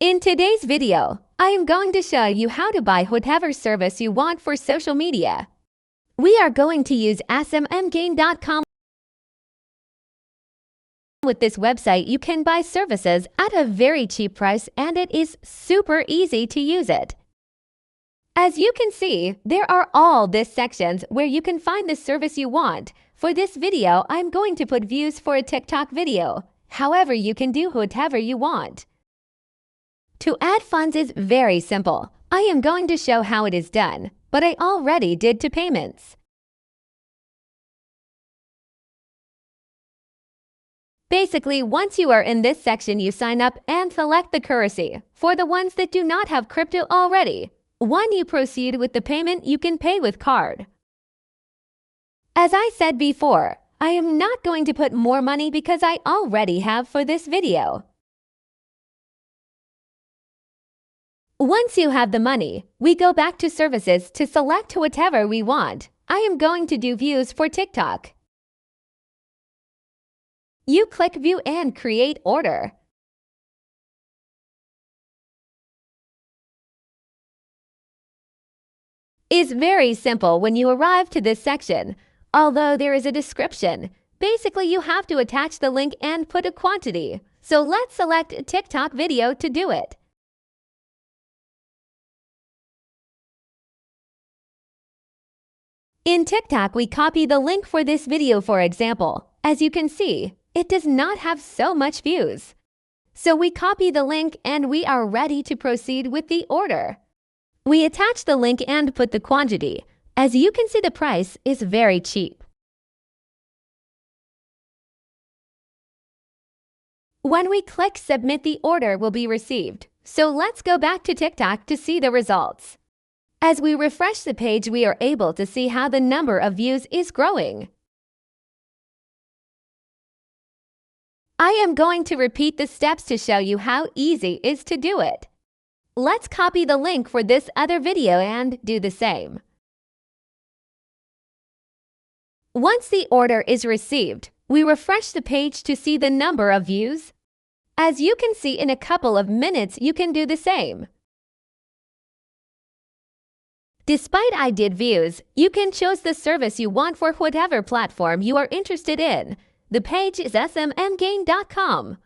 In today's video, I am going to show you how to buy whatever service you want for social media. We are going to use smmgain.com. With this website, you can buy services at a very cheap price and it is super easy to use it. As you can see, there are all these sections where you can find the service you want. For this video, I'm going to put views for a TikTok video. However, you can do whatever you want. To add funds is very simple. I am going to show how it is done, but I already did to payments. Basically, once you are in this section, you sign up and select the currency. For the ones that do not have crypto already, when you proceed with the payment, you can pay with card. As I said before, I am not going to put more money because I already have for this video. Once you have the money, we go back to services to select whatever we want. I am going to do views for TikTok. You click view and create order. It's very simple when you arrive to this section, although there is a description. Basically, you have to attach the link and put a quantity. So let's select TikTok video to do it. In TikTok, we copy the link for this video, for example. As you can see, it does not have so much views. So we copy the link and we are ready to proceed with the order. We attach the link and put the quantity. As you can see, the price is very cheap. When we click submit, the order will be received. So let's go back to TikTok to see the results. As we refresh the page, we are able to see how the number of views is growing. I am going to repeat the steps to show you how easy it is to do it. Let's copy the link for this other video and do the same. Once the order is received, we refresh the page to see the number of views. As you can see, in a couple of minutes, you can do the same. Despite I did views, you can choose the service you want for whatever platform you are interested in. The page is smmgain.com.